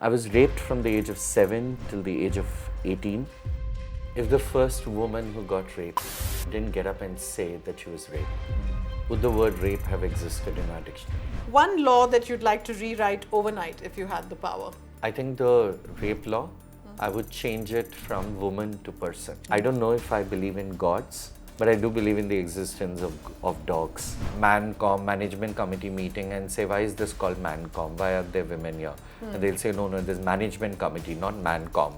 I was raped from the age of 7 till the age of 18. If the first woman who got raped didn't get up and say that she was raped, would the word rape have existed in our dictionary? One law that you'd like to rewrite overnight if you had the power? I think the rape law, I would change it from woman to person. I don't know if I believe in gods, but I do believe in the existence of dogs. Mancom, management committee meeting, and say, why is this called Mancom? Why are there women here? And they'll say, no, there's management committee, not Mancom.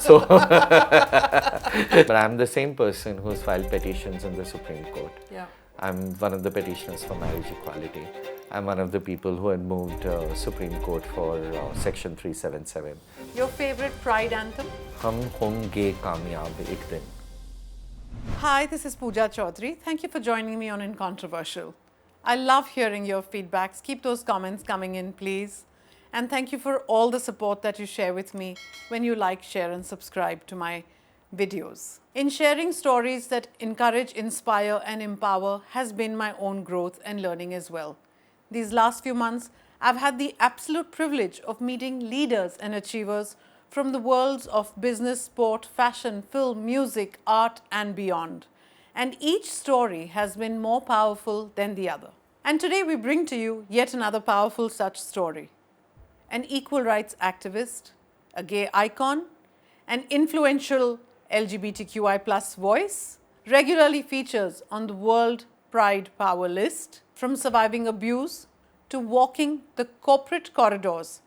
So, but I'm the same person who's filed petitions in the Supreme Court. Yeah. I'm one of the petitioners for marriage equality. I'm one of the people who had moved Supreme Court for Section 377. Your favorite pride anthem? Hum honge kamyab ek din. Hi, this is Pooja Chaudhary. Thank you for joining me on InControversial. I love hearing your feedbacks. Keep those comments coming in, please. And thank you for all the support that you share with me when you like, share, and subscribe to my videos. In sharing stories that encourage, inspire, and empower has been my own growth and learning as well. These last few months, I've had the absolute privilege of meeting leaders and achievers from the worlds of business, sport, fashion, film, music, art, and beyond. And each story has been more powerful than the other. And today we bring to you yet another powerful such story. An equal rights activist, a gay icon, an influential LGBTQI+ voice, regularly features on the World Pride Power list, from surviving abuse to walking the corporate corridors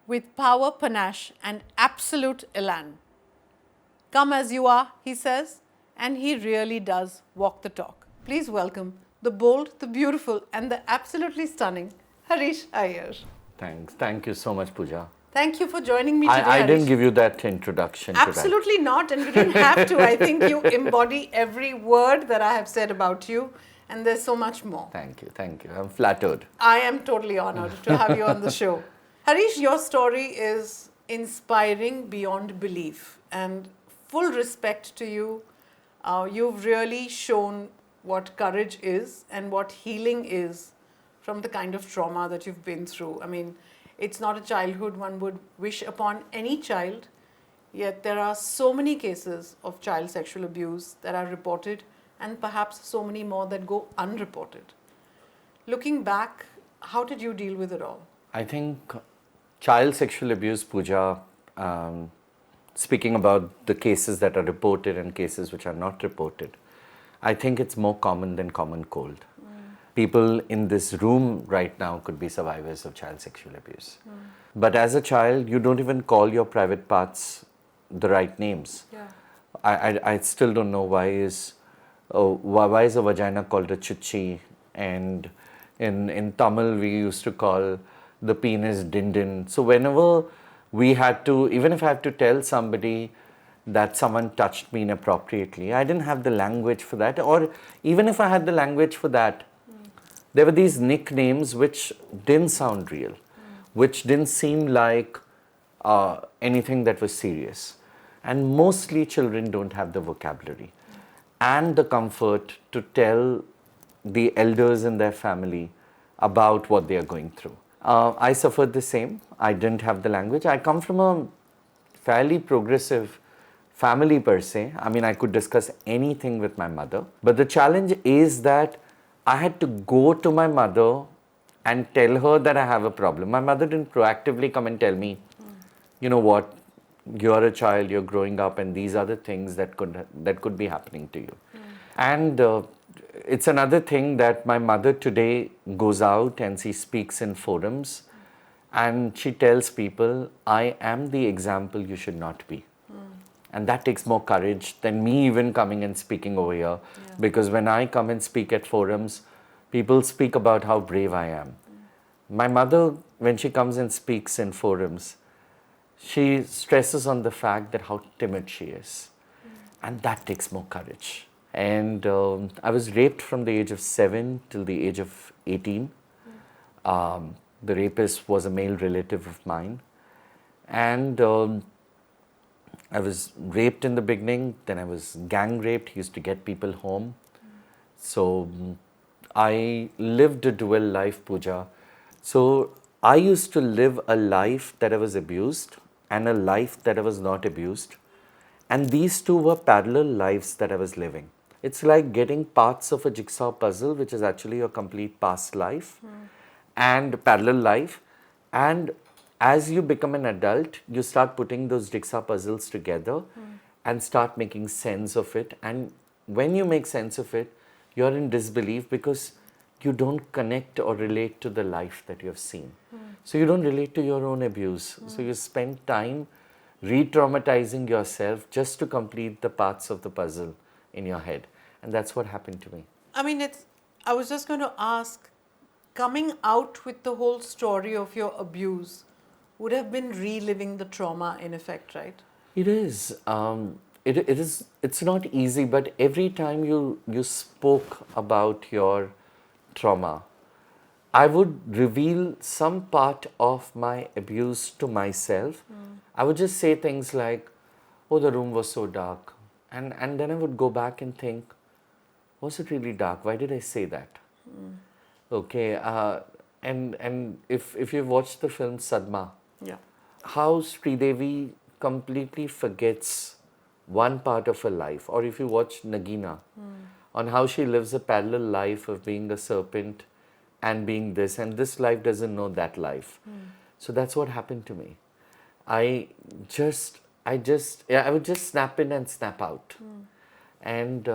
with power, panache, and absolute elan. Come as you are, he says, and he really does walk the talk. Please welcome the bold, the beautiful, and the absolutely stunning Harish Iyer. Thanks. Thank you so much, Pooja. Thank you for joining me today, I Harish. didn't give you that introduction today. Absolutely not, and you didn't have to. I think you embody every word that I have said about you, and there's so much more. Thank you. I'm flattered. I am totally honored to have you on the show. Harish, your story is inspiring beyond belief, and full respect to you. You've really shown what courage is and what healing is from the kind of trauma that you've been through. I mean, it's not a childhood one would wish upon any child, yet there are so many cases of child sexual abuse that are reported, and perhaps so many more that go unreported. Looking back, how did you deal with it all? I think child sexual abuse, Pooja, speaking about the cases that are reported and cases which are not reported, I think it's more common than common cold. People in this room right now could be survivors of child sexual abuse. But as a child, you don't even call your private parts the right names. Yeah. I still don't know why is a vagina called a chuchi, and in Tamil we used to call the penis dindin. So whenever we had to, even if I have to tell somebody that someone touched me inappropriately, I didn't have the language for that. Or even if I had the language for that, there were these nicknames which didn't sound real, which didn't seem like anything that was serious. And mostly children don't have the vocabulary and the comfort to tell the elders in their family about what they are going through. I suffered the same. I didn't have the language. I come from a fairly progressive family per se. I mean, I could discuss anything with my mother. But the challenge is that I had to go to my mother and tell her that I have a problem. My mother didn't proactively come and tell me, you know what, you're a child, you're growing up, and these are the things that could be happening to you. And it's another thing that my mother today goes out and she speaks in forums and she tells people, I am the example you should not be. And that takes more courage than me even coming and speaking over here. Because when I come and speak at forums, people speak about how brave I am. My mother, when she comes and speaks in forums, she stresses on the fact that how timid she is. And that takes more courage. And I was raped from the age of 7 till the age of 18. The rapist was a male relative of mine. And I was raped in the beginning, then I was gang raped. He used to get people home. So I lived a dual life, Pooja. So I used to live a life that I was abused, and a life that I was not abused. And these two were parallel lives that I was living. It's like getting parts of a jigsaw puzzle, which is actually your complete past life and parallel life. And as you become an adult, you start putting those jigsaw puzzles together and start making sense of it. And when you make sense of it, you're in disbelief because you don't connect or relate to the life that you have seen. So you don't relate to your own abuse. So you spend time re-traumatizing yourself just to complete the parts of the puzzle in your head. And that's what happened to me. I mean, I was just going to ask, coming out with the whole story of your abuse would have been reliving the trauma in effect, right? It is. It is. It's not easy, but every time you spoke about your trauma, I would reveal some part of my abuse to myself. I would just say things like, "Oh, the room was so dark," and then I would go back and think, "Was it really dark? Why did I say that?" Okay, and if you've watched the film Sadma, Yeah. how Sridevi completely forgets one part of her life, or if you watch Nagina, on how she lives a parallel life of being a serpent and being this, and this life doesn't know that life. So that's what happened to me. I would just snap in and snap out. And,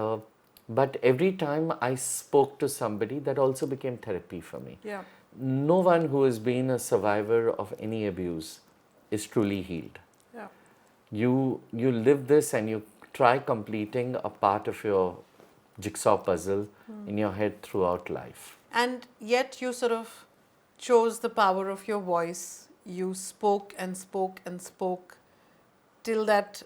but every time I spoke to somebody, that also became therapy for me. Yeah. No one who has been a survivor of any abuse is truly healed. Yeah. You live this and you try completing a part of your jigsaw puzzle in your head throughout life. And yet you sort of chose the power of your voice. You spoke and spoke and spoke till that,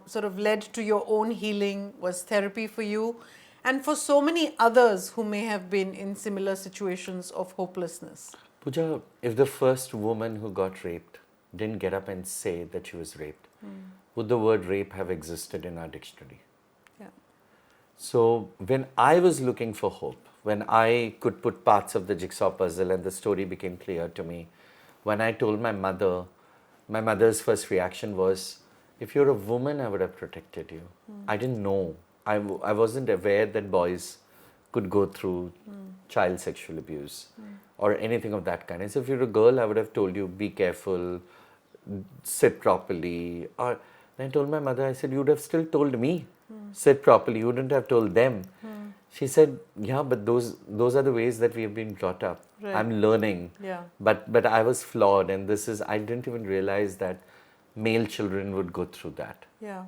sort of led to your own healing, was therapy for you, and for so many others who may have been in similar situations of hopelessness. Pooja, if the first woman who got raped didn't get up and say that she was raped, would the word rape have existed in our dictionary? Yeah. So when I was looking for hope, when I could put parts of the jigsaw puzzle and the story became clear to me, when I told my mother's first reaction was, if you're a woman, I would have protected you. I didn't know. I wasn't aware that boys could go through child sexual abuse or anything of that kind. And so if you're a girl, I would have told you, be careful, sit properly. Or then I told my mother, I said, you would have still told me, sit properly. You wouldn't have told them. She said, yeah, but those are the ways that we have been brought up. Right. I'm learning. Yeah. But I was flawed, and I didn't even realize that male children would go through that. Yeah.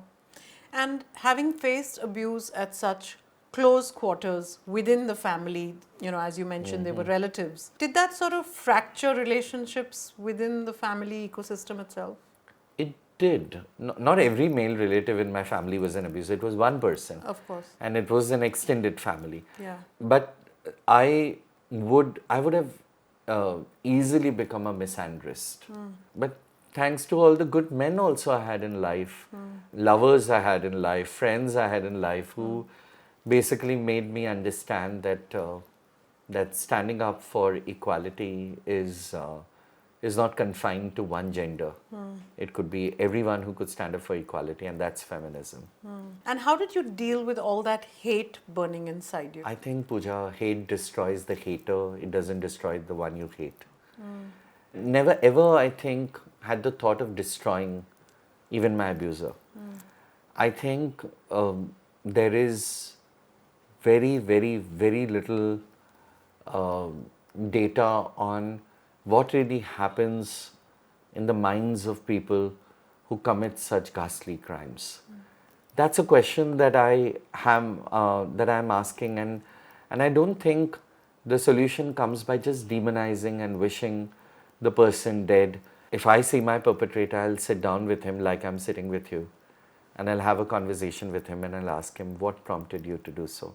And having faced abuse at such close quarters within the family, as you mentioned, they were relatives, did that sort of fracture relationships within the family ecosystem itself? It did. Not every male relative in my family was an abuser. It was one person. Of course. And it was an extended family. Yeah. But I would have easily become a misandrist. But thanks to all the good men also I had in life, lovers I had in life, friends I had in life who basically made me understand that standing up for equality is not confined to one gender. It could be everyone who could stand up for equality, and that's feminism. And how did you deal with all that hate burning inside you? I think, Pooja, hate destroys the hater. It doesn't destroy the one you hate. Never ever, I think, had the thought of destroying even my abuser. I think there is very, very, very little data on what really happens in the minds of people who commit such ghastly crimes. That's a question that I am asking, and I don't think the solution comes by just demonizing and wishing the person dead. If I see my perpetrator, I'll sit down with him like I'm sitting with you, and I'll have a conversation with him, and I'll ask him, what prompted you to do so?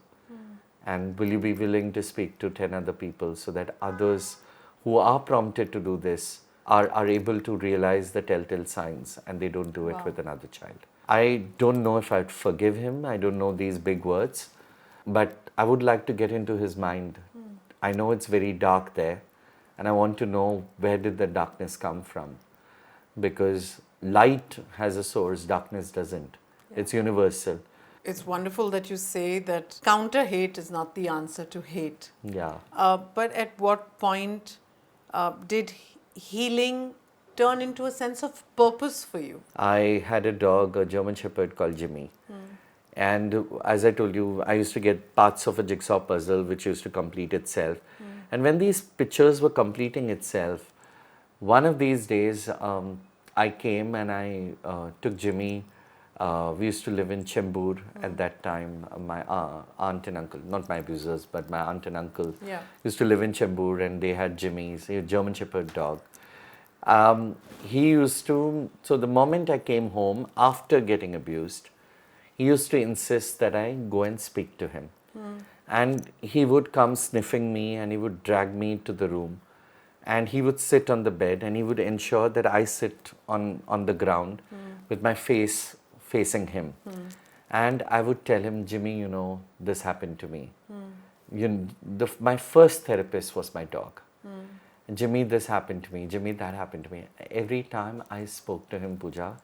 And will you be willing to speak to 10 other people so that others who are prompted to do this are able to realize the telltale signs and they don't do it with another child? I don't know if I'd forgive him. I don't know these big words, but I would like to get into his mind. I know it's very dark there, and I want to know, where did the darkness come from? because light has a source, darkness doesn't. It's universal. It's wonderful that you say that counter hate is not the answer to hate. Yeah. But at what point did healing turn into a sense of purpose for you? I had a dog, a German Shepherd called Jimmy. And as I told you, I used to get parts of a jigsaw puzzle which used to complete itself. And when these pictures were completing itself, one of these days I came and I took Jimmy. We used to live in Chembur at that time. My aunt and uncle, not my abusers, but my aunt and uncle used to live in Chembur, and they had Jimmy's, a German Shepherd dog. He used to, so the moment I came home after getting abused, he used to insist that I go and speak to him. And he would come sniffing me and he would drag me to the room. And he would sit on the bed and he would ensure that I sit on the ground with my face facing him. And I would tell him, Jimmy, you know, this happened to me. My first therapist was my dog. Jimmy, this happened to me. Jimmy, that happened to me. Every time I spoke to him, Pooja,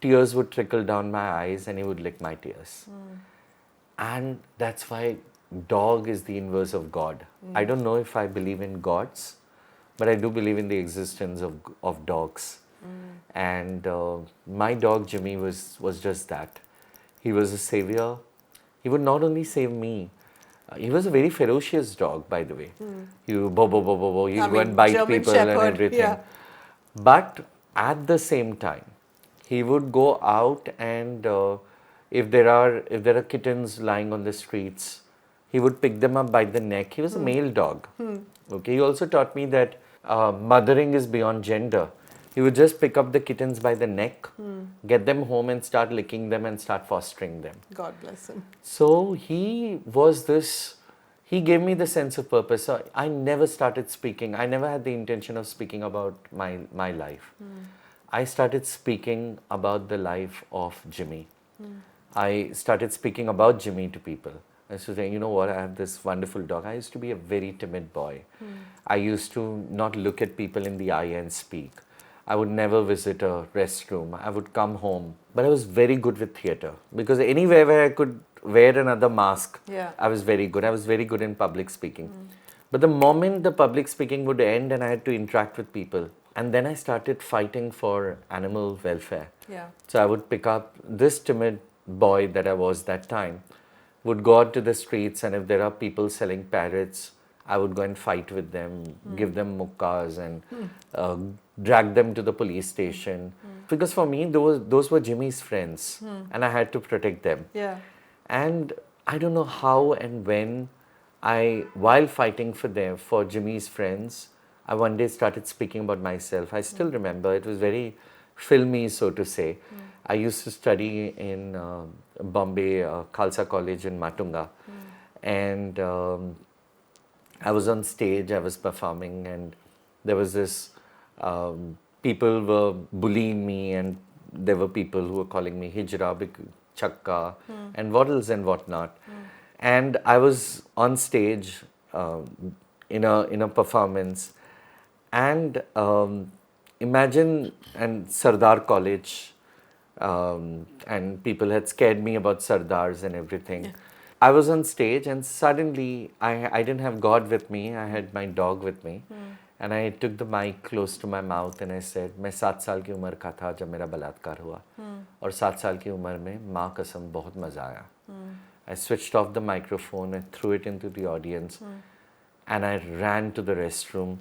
tears would trickle down my eyes and he would lick my tears. And that's why dog is the inverse of God. I don't know if I believe in gods, but I do believe in the existence of dogs. And my dog Jimmy was just that. He was a savior. He would not only save me, he was a very ferocious dog, by the way. You bo bo bo bo bo, you go and bite German people Shepherd, and everything. yeah. But at the same time, he would go out and if there are kittens lying on the streets, he would pick them up by the neck. He was a male dog. Okay. He also taught me that mothering is beyond gender. He would just pick up the kittens by the neck, get them home and start licking them and start fostering them. God bless him. So he gave me the sense of purpose. So I never started speaking. I never had the intention of speaking about my life. I started speaking about the life of Jimmy. I started speaking about Jimmy to people. I used to say, you know what, I have this wonderful dog. I used to be a very timid boy. I used to not look at people in the eye and speak. I would never visit a restroom. I would come home. But I was very good with theatre because anywhere where I could wear another mask, I was very good. I was very good in public speaking. But the moment the public speaking would end and I had to interact with people, and then I started fighting for animal welfare. So I would pick up this timid boy that I was that time, would go out to the streets, and if there are people selling parrots, I would go and fight with them, give them mukkas and drag them to the police station. Because for me, those were Jimmy's friends and I had to protect them. And I don't know how and when while fighting for Jimmy's friends, I one day started speaking about myself. I still remember, it was very filmy, so to say. I used to study in Bombay, Khalsa College in Matunga. And I was on stage, I was performing, and there was this, people were bullying me, and there were people who were calling me Hijra, Chakka, and waddles and whatnot. And I was on stage in a performance, and imagine, and Sardar College, and people had scared me about Sardars and everything. I was on stage and suddenly I didn't have God with me, I had my dog with me. And I took the mic close to my mouth and I said, मैं 7 साल की उम्र का था जब मेरा बलात्कार हुआ और 7 साल की उम्र में माँ कसम बहुत मजा आया. I switched off the microphone and threw it into the audience and I ran to the restroom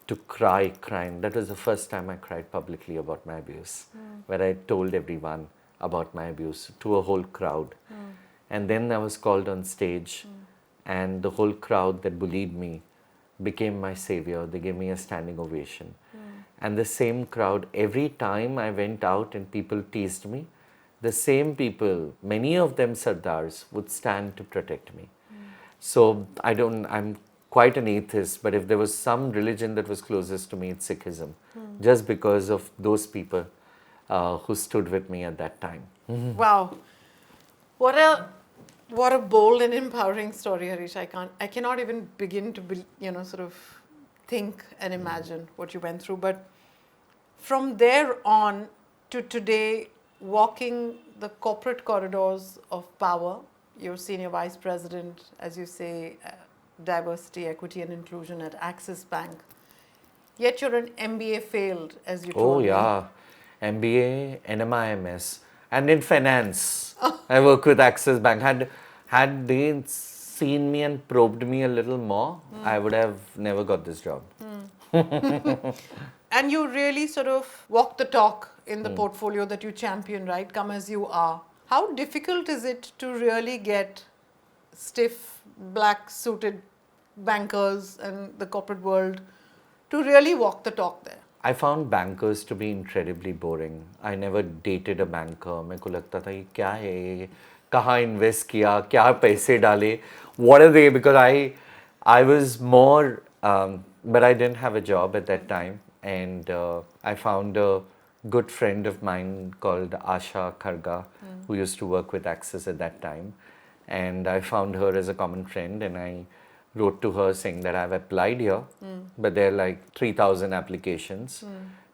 to crying. That was the first time I cried publicly about my abuse, where I told everyone about my abuse to a whole crowd. And then I was called on stage and the whole crowd that bullied me became my savior. They gave me a standing ovation. And the same crowd, every time I went out and people teased me, the same people, many of them Sardars, would stand to protect me. So I'm quite an atheist, but if there was some religion that was closest to me, it's Sikhism, just because of those people who stood with me at that time. Wow. What a bold and empowering story, Harish. I cannot even begin to sort of think and imagine what you went through. But from there on to today, walking the corporate corridors of power, you're senior vice president, as you say, diversity, equity, and inclusion at Axis Bank. Yet you're an MBA failed, as you Oh, told me. yeah. MBA, NMIMS. And in finance, I work with Axis Bank. Had they seen me and probed me a little more, I would have never got this job. And you really sort of walk the talk in the portfolio that you champion, right? Come as you are. How difficult is it to really get stiff, black suited bankers and the corporate world to really walk the talk there? I found bankers to be incredibly boring. I never dated a banker. मेरे को लगता था ये क्या है ये कहाँ invest किया क्या पैसे डाले what are they because I was more but I didn't have a job at that time and I found a good friend of mine called Asha Kharga who used to work with Axis at that time and I found her as a common friend and I wrote to her saying that I've applied here, but there are like 3,000 applications.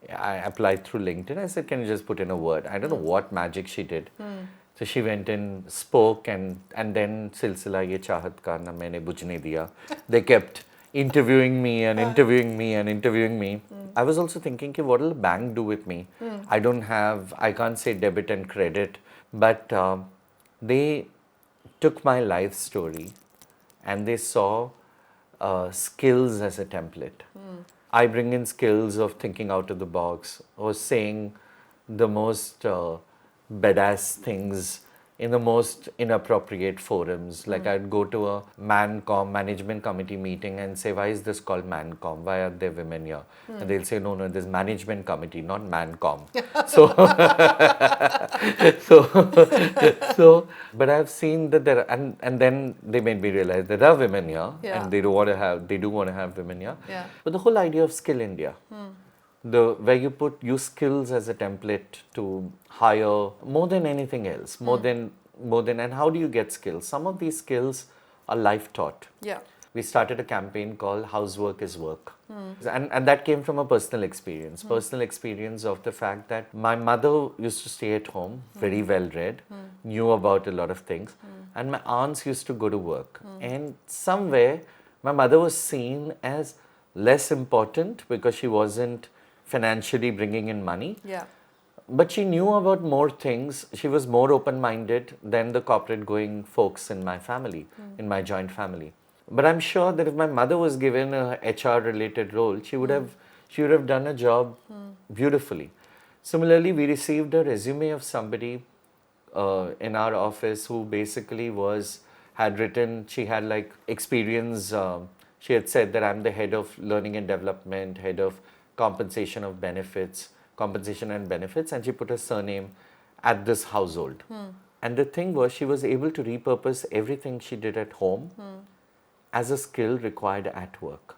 I applied through LinkedIn. I said, can you just put in a word? I don't know what magic she did. So she went and spoke and then silsila ye chahat ka na maine bujhne diya. They kept interviewing me and interviewing me and interviewing me. I was also thinking, what will the bank do with me? I can't say debit and credit, but they took my life story and they saw skills as a template. I bring in skills of thinking out of the box or saying the most badass things in the most inappropriate forums. Like I'd go to a ManCom management committee meeting and say, why is this called ManCom? Why are there women here? And they'll say, no, there's management committee, not ManCom. But I've seen that there are, and then they made me realize there are women here and they do want to have women here. Yeah. But the whole idea of Skill India, where you use skills as a template to hire more than anything else, more than and how do you get skills? Some of these skills are life taught. Yeah. We started a campaign called Housework is Work. And that came from a personal experience of the fact that my mother used to stay at home, very well read, knew about a lot of things, and my aunts used to go to work. And somewhere, my mother was seen as less important because she wasn't financially bringing in money. Yeah. But she knew about more things. She was more open-minded than the corporate-going folks in my family, in my joint family. But I'm sure that if my mother was given a HR-related role, she would have done a job beautifully. Similarly, we received a resume of somebody in our office who basically she had like experience. She had said that I'm the head of learning and development, head of compensation and benefits, and she put her surname at this household. And the thing was, she was able to repurpose everything she did at home as a skill required at work.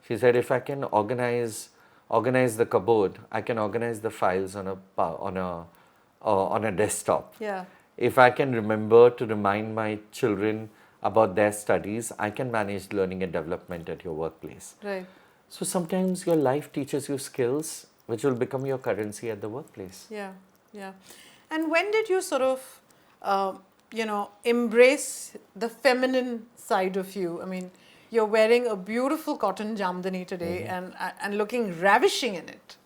She said, if I can organize the cupboard, I can organize the files on a desktop. Yeah. If I can remember to remind my children about their studies, I can manage learning and development at your workplace. Right. So sometimes your life teaches you skills which will become your currency at the workplace. Yeah, yeah. And when did you sort of, embrace the feminine side of you? I mean, you're wearing a beautiful cotton jamdani today and looking ravishing in it.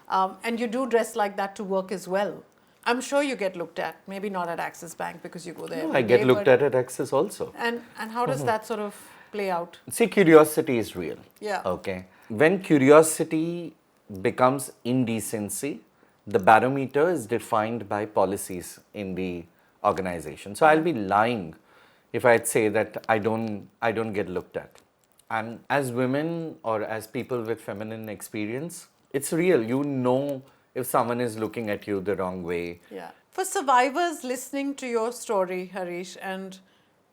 And you do dress like that to work as well. I'm sure you get looked at, maybe not at Axis Bank because you go there. No, I get looked at Axis also. And how does that sort of play out? See, curiosity is real. Yeah. Okay. When curiosity becomes indecency, the barometer is defined by policies in the organization. So I'll be lying if I'd say that I don't get looked at. And as women or as people with feminine experience, it's real. You know if someone is looking at you the wrong way. Yeah. For survivors listening to your story, Harish, and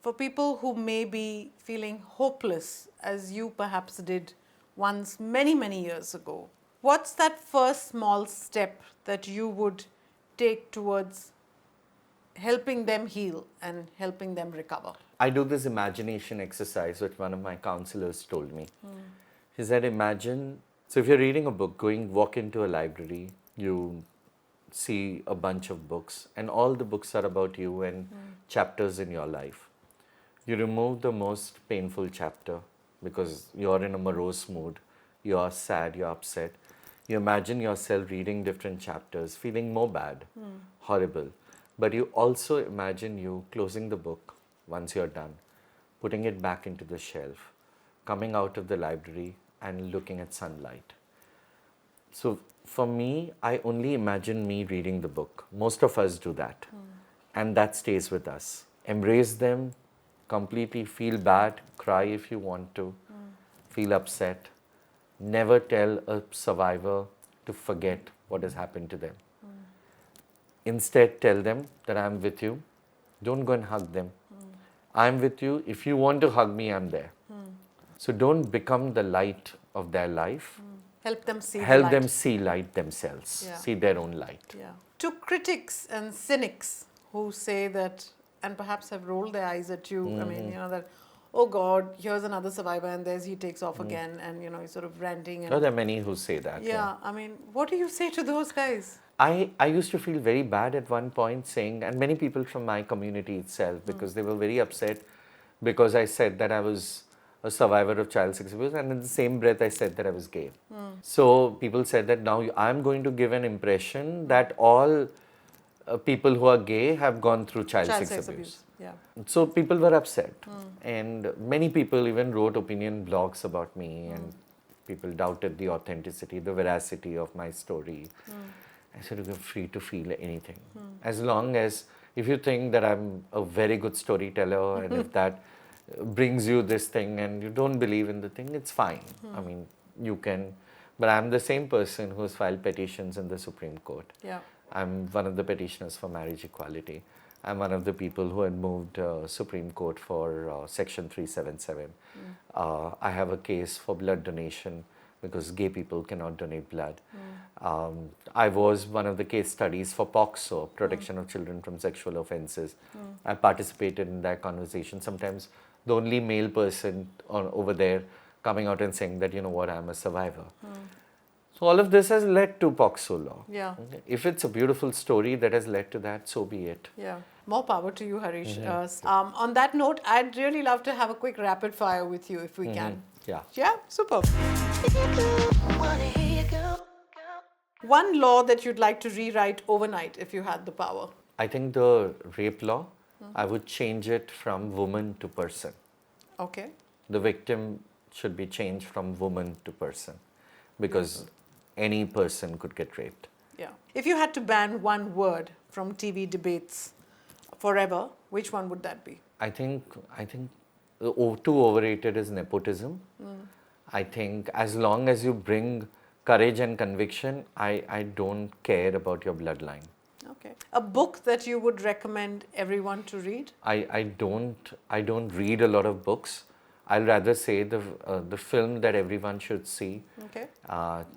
for people who may be feeling hopeless, as you perhaps did once many, many years ago, what's that first small step that you would take towards helping them heal and helping them recover? I do this imagination exercise which one of my counselors told me. He said, imagine So if you're reading a book, walk into a library, you see a bunch of books, and all the books are about you and chapters in your life. You remove the most painful chapter because you're in a morose mood, you're sad, you're upset. You imagine yourself reading different chapters, feeling more bad, horrible. But you also imagine you closing the book once you're done, putting it back into the shelf, coming out of the library and looking at sunlight. So for me, I only imagine me reading the book. Most of us do that. And that stays with us. Embrace them, completely feel bad, cry if you want to, feel upset. Never tell a survivor to forget what has happened to them. Instead, tell them that I'm with you. Don't go and hug them. I'm with you. If you want to hug me, I'm there. So don't become the light of their life. Help them see Help the light. them see light themselves, Yeah. see their own light. Yeah. To critics and cynics who say that, and perhaps have rolled their eyes at you, I mean, that, oh God, here's another survivor and he takes off again, and, he's sort of ranting. And, There are many who say that. yeah, I mean, what do you say to those guys? I used to feel very bad at one point saying, and many people from my community itself, because they were very upset because I said that I was a survivor of child sex abuse, and in the same breath I said that I was gay. So people said that now I'm going to give an impression that all people who are gay have gone through child sex abuse. Yeah. So people were upset, and many people even wrote opinion blogs about me, and people doubted the authenticity, the veracity of my story. I said, you're free to feel anything. As long as, if you think that I'm a very good storyteller, and if that brings you this thing and you don't believe in the thing, it's fine. I mean, you can, but I'm the same person who's filed petitions in the Supreme Court. Yeah. I'm one of the petitioners for marriage equality. I'm one of the people who had moved Supreme Court for Section 377. I have a case for blood donation because gay people cannot donate blood. I was one of the case studies for POCSO, Protection of Children from Sexual Offences. I participated in that conversation. Sometimes the only male person over there coming out and saying that, you know what, I'm a survivor. So all of this has led to POCSO law. Yeah. Okay. If it's a beautiful story that has led to that, so be it. Yeah. More power to you, Harish. On that note, I'd really love to have a quick rapid fire with you if we can. Yeah. Yeah, super. One law that you'd like to rewrite overnight if you had the power. I think the rape law, I would change it from woman to person. Okay. The victim should be changed from woman to person because any person could get raped. Yeah. If you had to ban one word from TV debates forever, which one would that be? I think too overrated is nepotism. I think as long as you bring courage and conviction, I don't care about your bloodline. Okay. A book that you would recommend everyone to read? I don't read a lot of books. I'll rather say the film that everyone should see. Okay.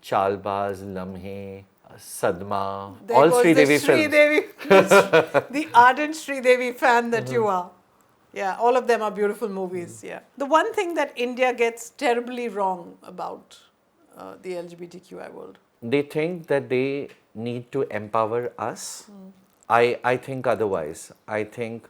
Chalbaz, Lamhe, Sadma, There all goes Sridevi the films. Sridevi, the ardent Sridevi fan that you are. Yeah, all of them are beautiful movies. Yeah. The one thing that India gets terribly wrong about the LGBTQI world. They think that they need to empower us. I think otherwise. I think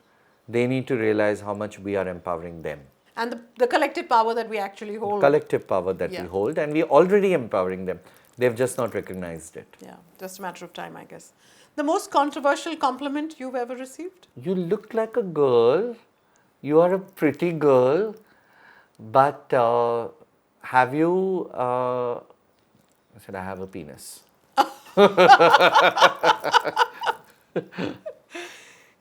they need to realize how much we are empowering them. And the collective power that we actually hold. Collective power that we hold, and we're already empowering them. They've just not recognized it. Yeah, just a matter of time, I guess. The most controversial compliment you've ever received? You look like a girl. You are a pretty girl, but have you? I said, I have a penis.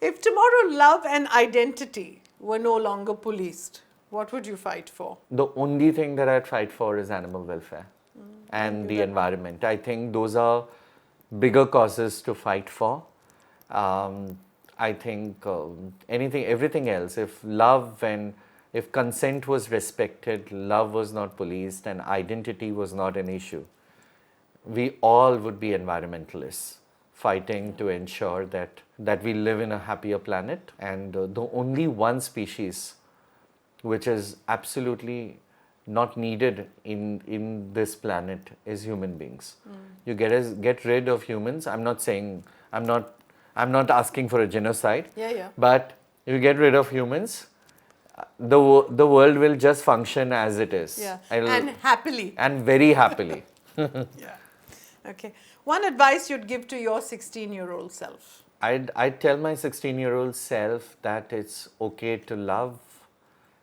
If tomorrow love and identity were no longer policed, what would you fight for? The only thing that I'd fight for is animal welfare and the environment. I think those are bigger causes to fight for. I think everything else, if consent was respected, love was not policed, and identity was not an issue, we all would be environmentalists fighting to ensure that we live in a happier planet. And the only one species which is absolutely not needed in this planet is human beings. You get rid of humans. I'm not saying, I'm not asking for a genocide. Yeah. But if you get rid of humans, the world will just function as it is. Yeah. And happily. And very happily. Yeah. Okay. One advice you'd give to your 16-year-old self? I'd tell my 16-year-old self that it's okay to love,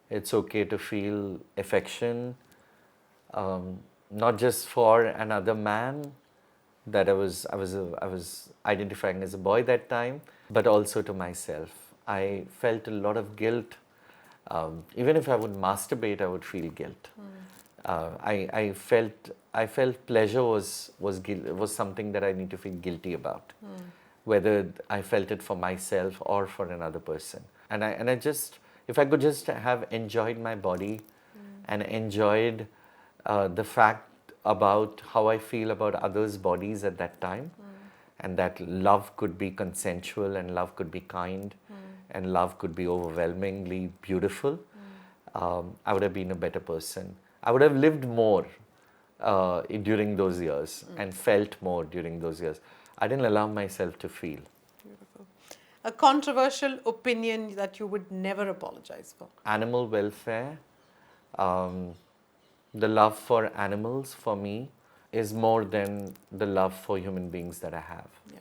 it's okay to feel affection, not just for another man that I was identifying as a boy that time, but also to myself. I felt a lot of guilt. Even if I would masturbate, I would feel guilt. I felt pleasure was something that I need to feel guilty about, whether I felt it for myself or for another person. And I just, if I could just have enjoyed my body and enjoyed the fact about how I feel about others' bodies at that time, and that love could be consensual and love could be kind and love could be overwhelmingly beautiful, I would have been a better person. I would have lived more during those years and felt more during those years. I didn't allow myself to feel. Beautiful. A controversial opinion that you would never apologize for? Animal welfare. The love for animals for me is more than the love for human beings that I have. Yeah.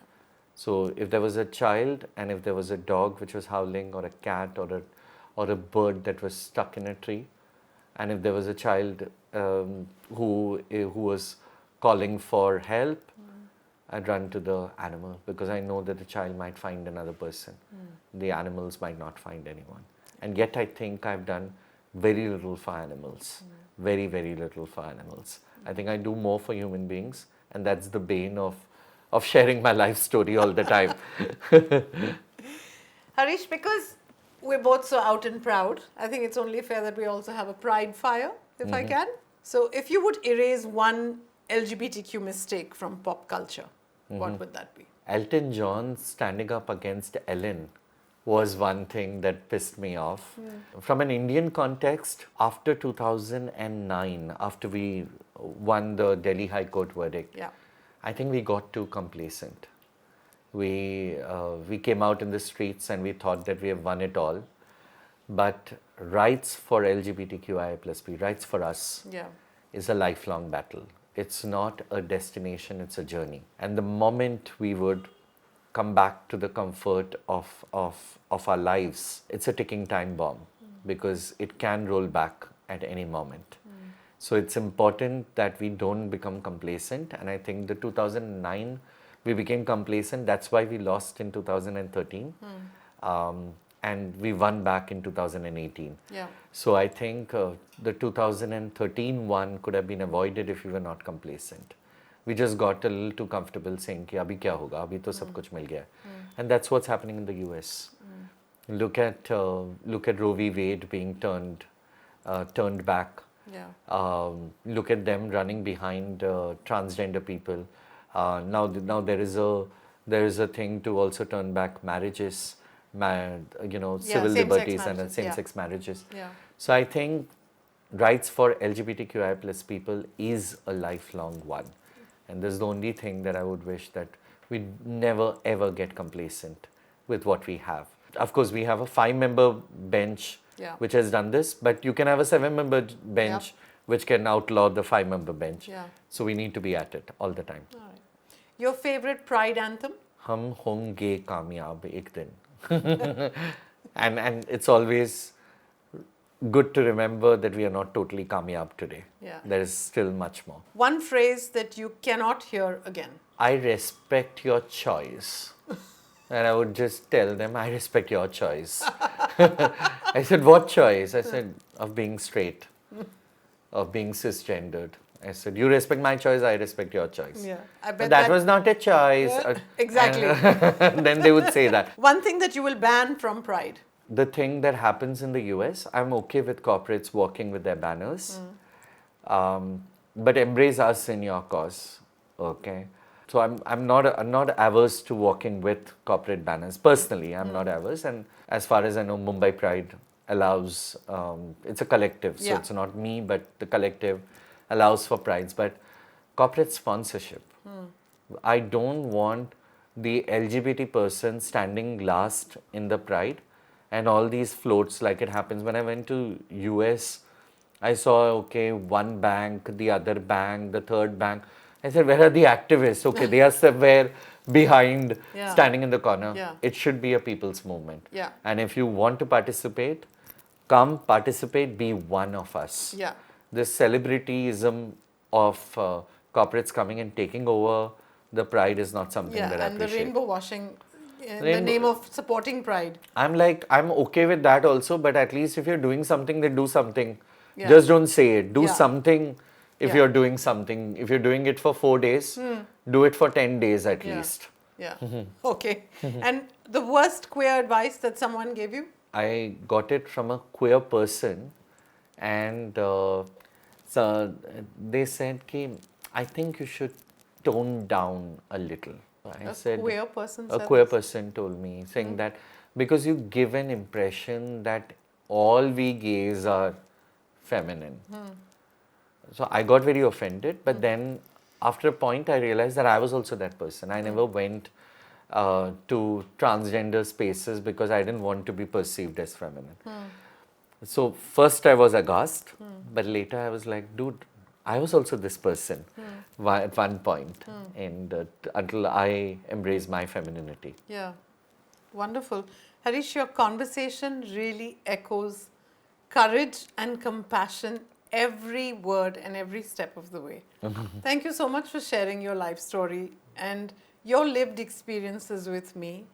So if there was a child and if there was a dog which was howling, or a cat, or a bird that was stuck in a tree, and if there was a child who was calling for help, I'd run to the animal, because I know that the child might find another person. The animals might not find anyone. And yet I think I've done very little for animals. Very, very little for animals. I think I do more for human beings, and that's the bane of sharing my life story all the time. Harish, because we're both so out and proud, I think it's only fair that we also have a pride fire, if I can. So if you would erase one LGBTQ mistake from pop culture, what would that be? Elton John standing up against Ellen was one thing that pissed me off. From an Indian context, after 2009, after we won the Delhi High Court verdict, I think we got too complacent. We came out in the streets and we thought that we have won it all. But rights for LGBTQI+P, rights for us, is a lifelong battle. It's not a destination, it's a journey. And the moment we would come back to the comfort of our lives, it's a ticking time bomb, because it can roll back at any moment. So it's important that we don't become complacent. And I think the 2009, we became complacent. That's why we lost in 2013. And we won back in 2018. So I think the 2013 one could have been avoided if we were not complacent. We just got a little too comfortable saying कि अभी क्या होगा, अभी तो सब कुछ मिल गया. And that's what's happening in the US. Look at Roe v. Wade being turned back. Look at them running behind transgender people. Now there is a thing to also turn back marriages, civil liberties and same-sex marriages. So I think rights for LGBTQI+ people is a lifelong one. And this is the only thing that I would wish, that we never ever get complacent with what we have. Of course, we have a 5-member bench which has done this, but you can have a 7-member bench which can outlaw the 5-member bench. So we need to be at it all the time. All right. Your favorite pride anthem? हम होंगे कामयाब एक दिन. And it's always good to remember that we are not totally kamyab today. There is still much more. One phrase that you cannot hear again? I respect your choice. And I would just tell them, I respect your choice. I said, what choice? I said, of being straight, of being cisgendered. I said, you respect my choice, I respect your choice. I bet that was not a choice. Exactly. Then they would say that. One thing that you will ban from Pride? The thing that happens in the US, I'm okay with corporates walking with their banners, but embrace us in your cause, okay? So I'm not averse to walking with corporate banners. Personally, I'm not averse, and as far as I know, Mumbai Pride allows, it's a collective, so Yeah. it's not me, but the collective allows for prides. But corporate sponsorship, I don't want the LGBT person standing last in the pride and all these floats like it happens. When I went to US, I saw, okay, one bank, the other bank, the third bank. I said, where are the activists? Okay, they are somewhere behind, Yeah. standing in the corner. Yeah. It should be a people's movement. Yeah. And if you want to participate, come participate, be one of us. Yeah. This celebrityism of corporates coming and taking over the pride is not something Yeah, that I and the appreciate. rainbow washing in the Rainbow- name of supporting pride. I'm like, I'm okay with that also, but at least if you're doing something, then do something. Yeah. Just don't say it. Do Yeah. something if Yeah. you're doing something. If you're doing it for 4 days, do it for 10 days at Yeah. least. Yeah. Okay. And the worst queer advice that someone gave you? I got it from a queer person, and so they said, "Ki, I think you should tone down a little." I said, Queer person a said queer this? person told me, saying that because you give an impression that all we gays are feminine. So I got very offended, but then after a point I realized that I was also that person. I never went to transgender spaces because I didn't want to be perceived as feminine. So first I was aghast, but later I was like, dude, I was also this person at one point, and until I embraced my femininity. Yeah. Wonderful. Harish, your conversation really echoes courage and compassion every word and every step of the way. Thank you so much for sharing your life story and your lived experiences with me.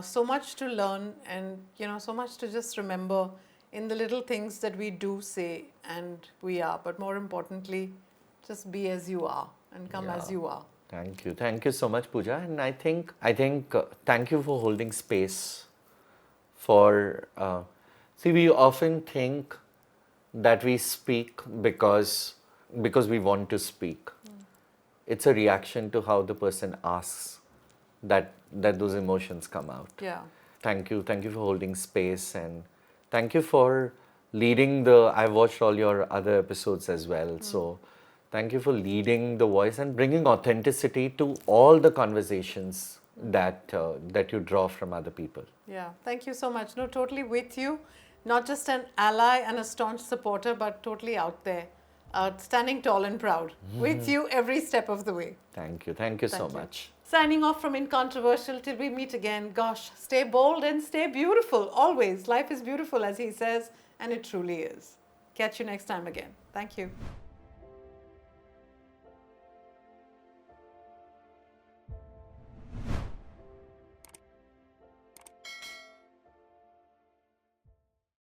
So much to learn, and so much to just remember in the little things that we do say and we are, but more importantly, just be as you are and come as Yeah. you are. Thank you so much, Pooja. And I think thank you for holding space for. See, we often think that we speak because we want to speak. It's a reaction to how the person asks that those emotions come out. Yeah. Thank you for holding space, and thank you for leading the. I've watched all your other episodes as well, so thank you for leading the voice and bringing authenticity to all the conversations that you draw from other people. Yeah, thank you so much. No, totally with you. Not just an ally and a staunch supporter, but totally out there, standing tall and proud with you every step of the way. Thank you so Thank you. much. Signing off from InControversial till we meet again. Gosh, stay bold and stay beautiful. Always. Life is beautiful, as he says, and it truly is. Catch you next time again. Thank you.